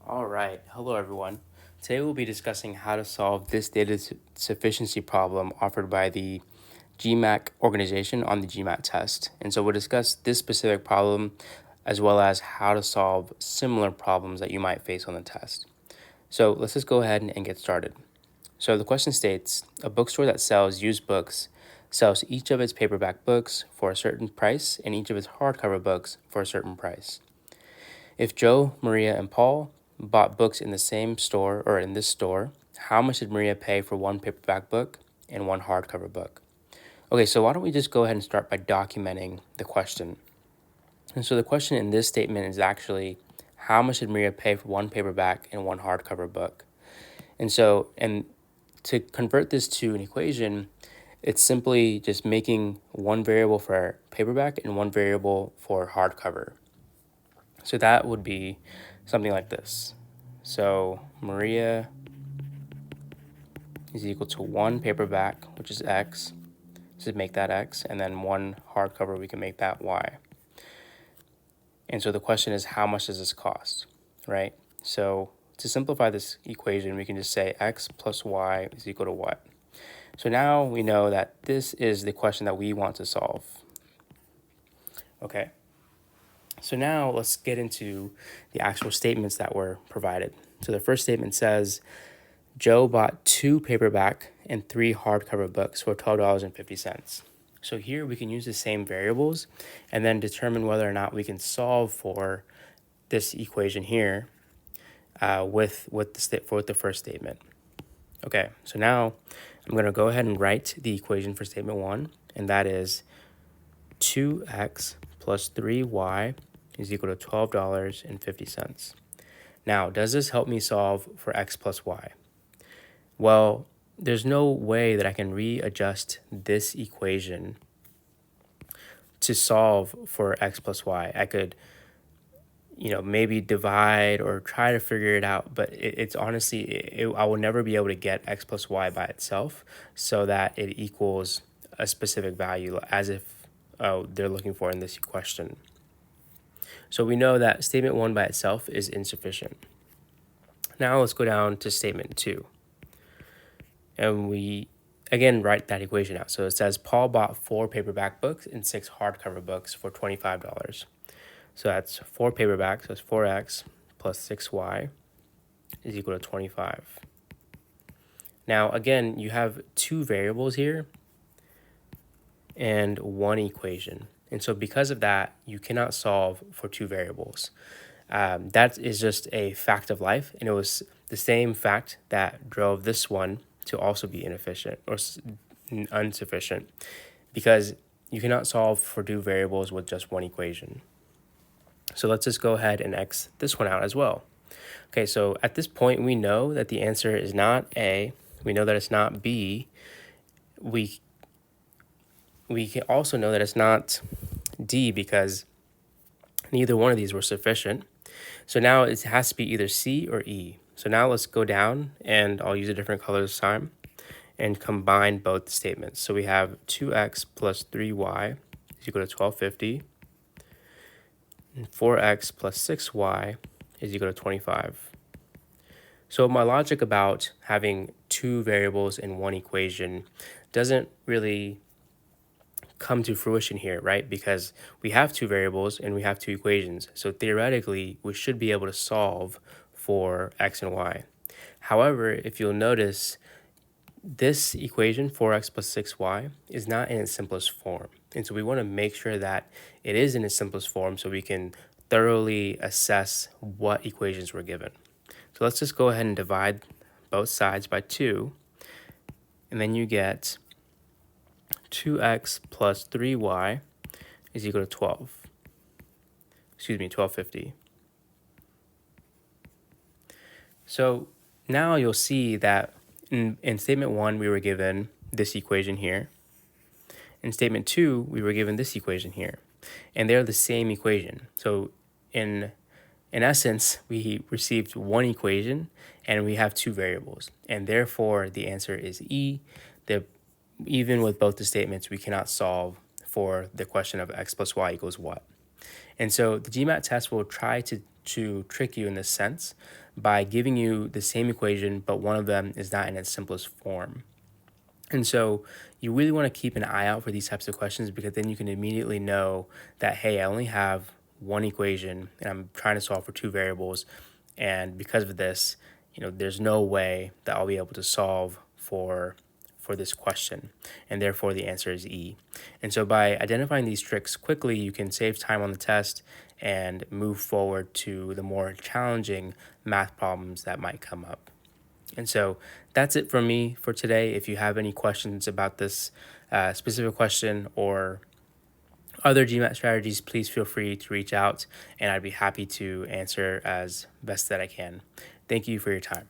All right, hello everyone. Today we'll be discussing how to solve this data sufficiency problem offered by the GMAT organization on the GMAT test. And so we'll discuss this specific problem as well as how to solve similar problems that you might face on the test. So let's just go ahead and get started. So the question states, a bookstore that sells used books sells each of its paperback books for a certain price and each of its hardcover books for a certain price. If Joe, Maria, and Paul bought books in the same store or in this store, how much did Maria pay for one paperback book and one hardcover book? Okay, so why don't we just go ahead and start by documenting the question. And so the question in this statement is actually, how much did Maria pay for one paperback and one hardcover book? And to convert this to an equation, it's simply just making one variable for paperback and one variable for hardcover. So that would be something like this. So Maria is equal to one paperback, which is X. So make that X, and then one hardcover, we can make that Y. And so the question is, how much does this cost, right? So to simplify this equation, we can just say X plus Y is equal to what? So now we know that this is the question that we want to solve. Okay. So now let's get into the actual statements that were provided. So the first statement says, Joe bought 2 paperback and 3 hardcover books for $12.50. So here we can use the same variables and then determine whether or not we can solve for this equation here with the first statement. Okay, so now I'm going to go ahead and write the equation for statement 1, and that is 2x plus 3y is equal to $12.50. Now, does this help me solve for x plus y? Well, there's no way that I can readjust this equation to solve for x plus y. I could, maybe divide or try to figure it out, but it's honestly, I will never be able to get x plus y by itself so that it equals a specific value as if they're looking for in this question. So we know that statement 1 by itself is insufficient. Now let's go down to statement 2. And we, again, write that equation out. So it says Paul bought 4 paperback books and 6 hardcover books for $25. So that's 4 paperbacks, so that's 4x plus 6y is equal to 25. Now, again, you have 2 variables here and 1 equation. And so because of that, you cannot solve for 2 variables. That is just a fact of life, and it was the same fact that drove this one to also be inefficient or insufficient, because you cannot solve for 2 variables with just 1 equation. So let's just go ahead and X this one out as well. Okay, so at this point, we know that the answer is not A. We know that it's not B. We can also know that it's not D because neither one of these were sufficient. So now it has to be either C or E. So now let's go down, and I'll use a different color this time and combine both statements. So we have 2x plus 3y is equal to 1250. And 4x plus 6y is equal to 25. So my logic about having 2 variables in one equation doesn't really come to fruition here, right? Because we have 2 variables and we have 2 equations. So theoretically, we should be able to solve for x and y. However, if you'll notice, this equation, 4x plus 6y, is not in its simplest form. And so we want to make sure that it is in its simplest form so we can thoroughly assess what equations we're given. So let's just go ahead and divide both sides by 2, and then you get 2x plus 3y is equal to 1250. So now you'll see that in statement 1, we were given this equation here. In statement 2, we were given this equation here. And they're the same equation. So in essence, we received 1 equation and we have 2 variables. And therefore, the answer is E. Even with both the statements, we cannot solve for the question of x plus y equals what. And so the GMAT test will try to trick you in this sense by giving you the same equation, but one of them is not in its simplest form. And so you really want to keep an eye out for these types of questions, because then you can immediately know that, hey, I only have one equation and I'm trying to solve for two variables. And because of this, there's no way that I'll be able to solve for this question. And therefore the answer is E. And so by identifying these tricks quickly, you can save time on the test and move forward to the more challenging math problems that might come up. And so that's it from me for today. If you have any questions about this specific question or other GMAT strategies, please feel free to reach out and I'd be happy to answer as best that I can. Thank you for your time.